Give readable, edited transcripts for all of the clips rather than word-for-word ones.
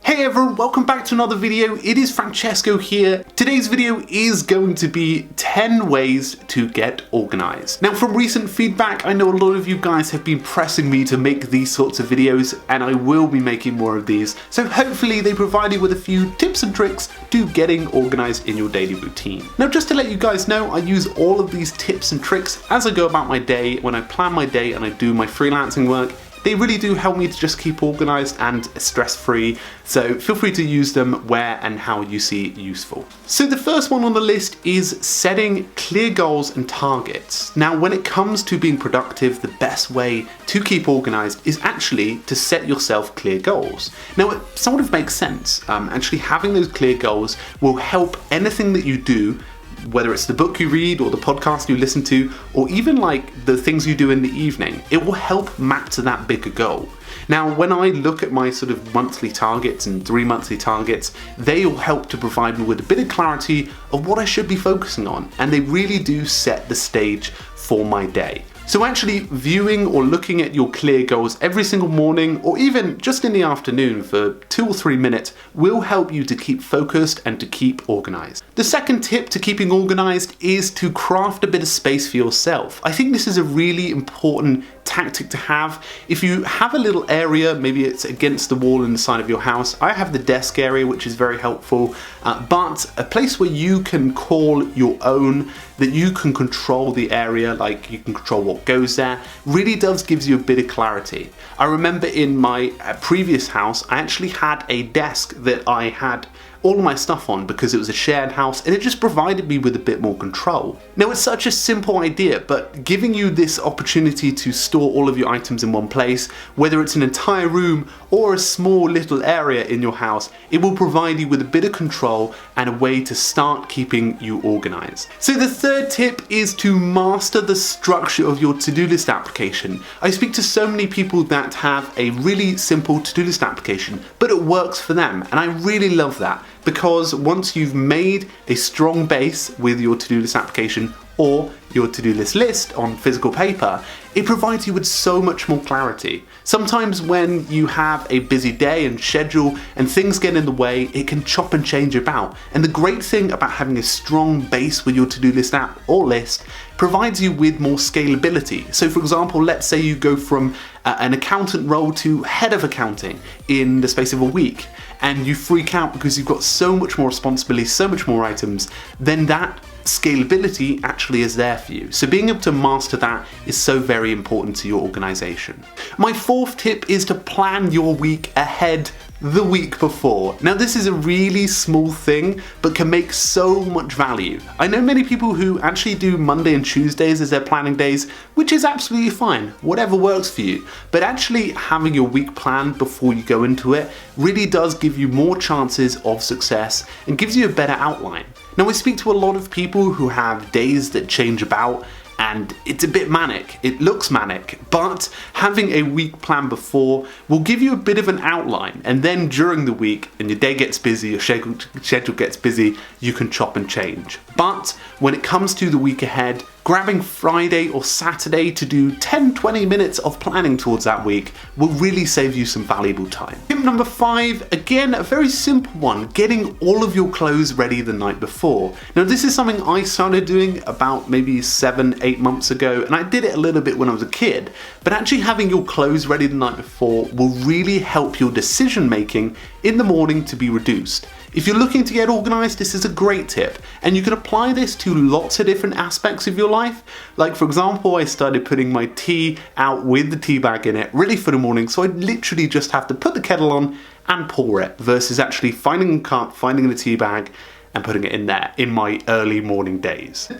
Hey everyone, welcome back to another video. It is Francesco here. Today's video is going to be 10 ways to get organized. Now, from recent feedback, I know a lot of you guys have been pressing me to make these sorts of videos, and I will be making more of these. So hopefully they provide you with a few tips and tricks to getting organized in your daily routine. Now, just to let you guys know, I use all of these tips and tricks as I go about my day, when I plan my day and I do my freelancing work. They really do help me to just keep organized and stress-free, so feel free to use them where and how you see useful. So the first one on the list is setting clear goals and targets. Now, when it comes to being productive, the best way to keep organized is actually to set yourself clear goals. Now, it sort of makes sense. Actually having those clear goals will help anything that you do, whether it's the book you read or the podcast you listen to, or even like the things you do in the evening, it will help map to that bigger goal. Now, when I look at my sort of monthly targets and 3 monthly targets, they all help to provide me with a bit of clarity of what I should be focusing on, and they really do set the stage for my day. So actually viewing or looking at your clear goals every single morning, or even just in the afternoon for 2 or 3 minutes, will help you to keep focused and to keep organized. The second tip to keeping organized is to craft a bit of space for yourself. I think this is a really important tactic to have. If you have a little area, maybe it's against the wall in the side of your house. I have the desk area, which is very helpful, but a place where you can call your own, that you can control the area, like you can control what goes there, really does gives you a bit of clarity. I remember in my previous house, I actually had a desk that I had all of my stuff on because it was a shared house, and it just provided me with a bit more control. Now, it's such a simple idea, but giving you this opportunity to store all of your items in one place, whether it's an entire room or a small little area in your house, it will provide you with a bit of control and a way to start keeping you organized. So the third tip is to master the structure of your to-do list application. I speak to so many people that have a really simple to-do list application, but it works for them, and I really love that. Because once you've made a strong base with your to-do list application or your to-do list on physical paper, it provides you with so much more clarity. Sometimes when you have a busy day and schedule and things get in the way, it can chop and change about. And the great thing about having a strong base with your to-do list app or list provides you with more scalability. So for example, let's say you go from an accountant role to head of accounting in the space of a week, and you freak out because you've got so much more responsibility, so much more items, then that scalability actually is there for you. So being able to master that is so very important to your organization. My fourth tip is to plan your week ahead the week before. Now, this is a really small thing, but can make so much value. I know many people who actually do Monday and Tuesdays as their planning days, which is absolutely fine, whatever works for you. But actually having your week planned before you go into it really does give you more chances of success and gives you a better outline. Now, I speak to a lot of people who have days that change about, and it's a bit manic. It looks manic, but having a week plan before will give you a bit of an outline, and then during the week, and your day gets busy, your schedule gets busy, you can chop and change. But when it comes to the week ahead, grabbing Friday or Saturday to do 10-20 minutes of planning towards that week will really save you some valuable time. Tip number 5, again, a very simple one, getting all of your clothes ready the night before. Now, this is something I started doing about maybe 7-8 months ago, and I did it a little bit when I was a kid, but actually having your clothes ready the night before will really help your decision making in the morning to be reduced. If you're looking to get organized, this is a great tip, and you can apply this to lots of different aspects of your life. Like, for example, I started putting my tea out with the tea bag in it, ready for the morning, so I literally just have to put the kettle on and pour it, versus actually finding a cup, finding the tea bag, and putting it in there in my early morning days.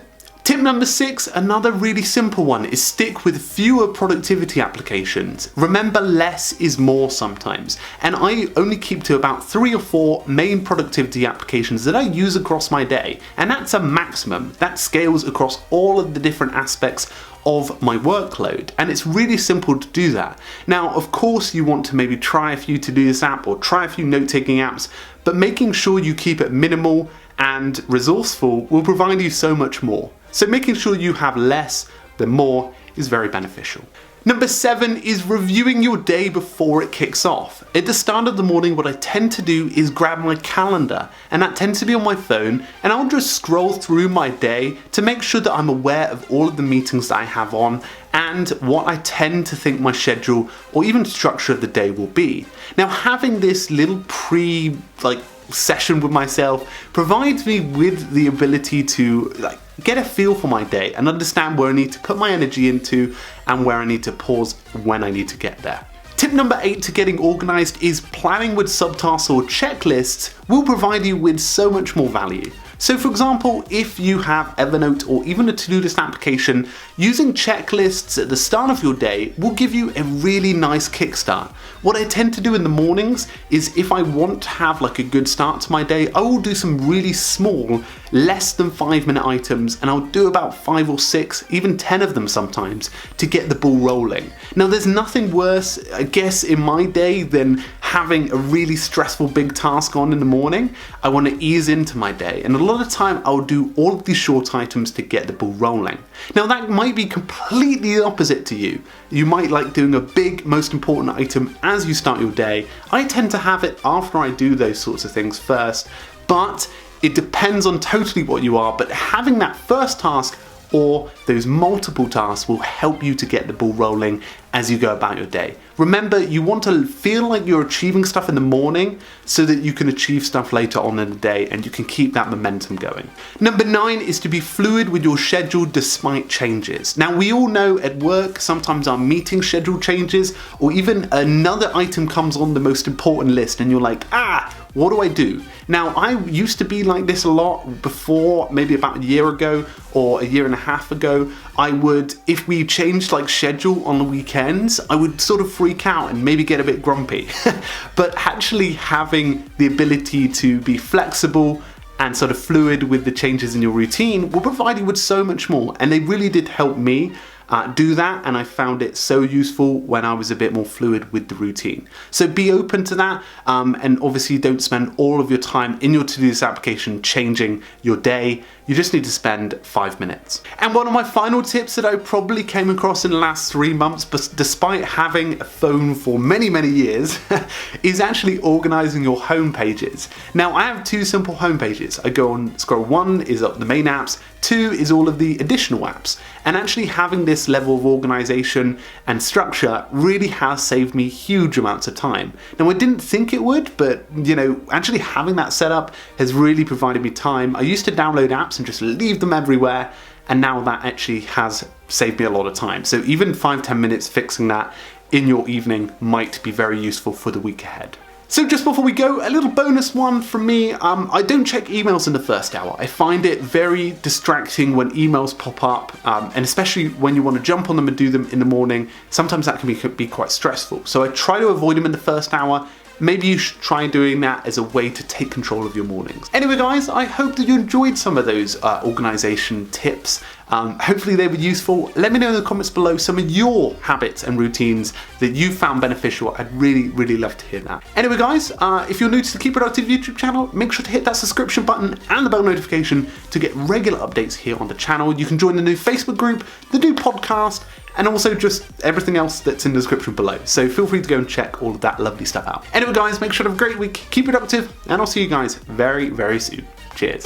Tip number 6, another really simple one, is stick with fewer productivity applications. Remember, less is more sometimes, and I only keep to about 3 or 4 main productivity applications that I use across my day, and that's a maximum. That scales across all of the different aspects of my workload, and it's really simple to do that. Now, of course, you want to maybe try a few to-do list apps or try a few note-taking apps, but making sure you keep it minimal and resourceful will provide you so much more. So making sure you have less than more is very beneficial. Number 7 is reviewing your day before it kicks off. At the start of the morning, what I tend to do is grab my calendar, and that tends to be on my phone, and I'll just scroll through my day to make sure that I'm aware of all of the meetings that I have on and what I tend to think my schedule or even structure of the day will be. Now, having this little session with myself provides me with the ability to get a feel for my day and understand where I need to put my energy into and where I need to pause when I need to get there. Tip number 8 to getting organized is planning with subtasks or checklists will provide you with so much more value. So for example, if you have Evernote or even a to-do list application, using checklists at the start of your day will give you a really nice kickstart. What I tend to do in the mornings is if I want to have a good start to my day, I will do some really small, less than 5-minute items, and I'll do about 5 or 6, even 10 of them sometimes, to get the ball rolling. Now there's nothing worse, I guess, in my day than having a really stressful big task on in the morning. I want to ease into my day, and a lot of the time I'll do all of these short items to get the ball rolling. Now that might be completely the opposite to you. You might like doing a big, most important item as you start your day. I tend to have it after I do those sorts of things first, but it depends on totally what you are, but having that first task or those multiple tasks will help you to get the ball rolling as you go about your day. Remember, you want to feel like you're achieving stuff in the morning so that you can achieve stuff later on in the day and you can keep that momentum going. Number 9 is to be fluid with your schedule despite changes. Now, we all know at work, sometimes our meeting schedule changes or even another item comes on the most important list and you're like, what do I do? Now, I used to be like this a lot before, maybe about a year ago or a year and a half ago. I would, if we changed schedule on the weekends, I would sort of freak out and maybe get a bit grumpy. But actually having the ability to be flexible and sort of fluid with the changes in your routine will provide you with so much more. And they really did help me do that, and I found it so useful when I was a bit more fluid with the routine. So be open to that, and obviously don't spend all of your time in your to-do list application changing your day. You just need to spend 5 minutes. And one of my final tips that I probably came across in the last 3 months, but despite having a phone for many, many years, is actually organizing your home pages. Now, I have 2 simple home pages. I go on scroll. 1 is up the main apps, 2 is all of the additional apps. And actually having this level of organization and structure really has saved me huge amounts of time. Now, I didn't think it would, but actually having that set up has really provided me time. I used to download apps and just leave them everywhere, and now that actually has saved me a lot of time. So even 5-10 minutes fixing that in your evening might be very useful for the week ahead. So just before we go, a little bonus one from me. I don't check emails in the first hour. I find it very distracting when emails pop up, and especially when you want to jump on them and do them in the morning. Sometimes that can be quite stressful. So I try to avoid them in the first hour. Maybe you should try doing that as a way to take control of your mornings. Anyway guys, I hope that you enjoyed some of those organization tips. Hopefully they were useful. Let me know in the comments below some of your habits and routines that you found beneficial. I'd really, really love to hear that. Anyway guys, if you're new to the Keep Productive YouTube channel, make sure to hit that subscription button and the bell notification to get regular updates here on the channel. You can join the new Facebook group, the new podcast, and also just everything else that's in the description below. So feel free to go and check all of that lovely stuff out. Anyway guys, make sure to have a great week, keep productive, and I'll see you guys very, very soon. Cheers.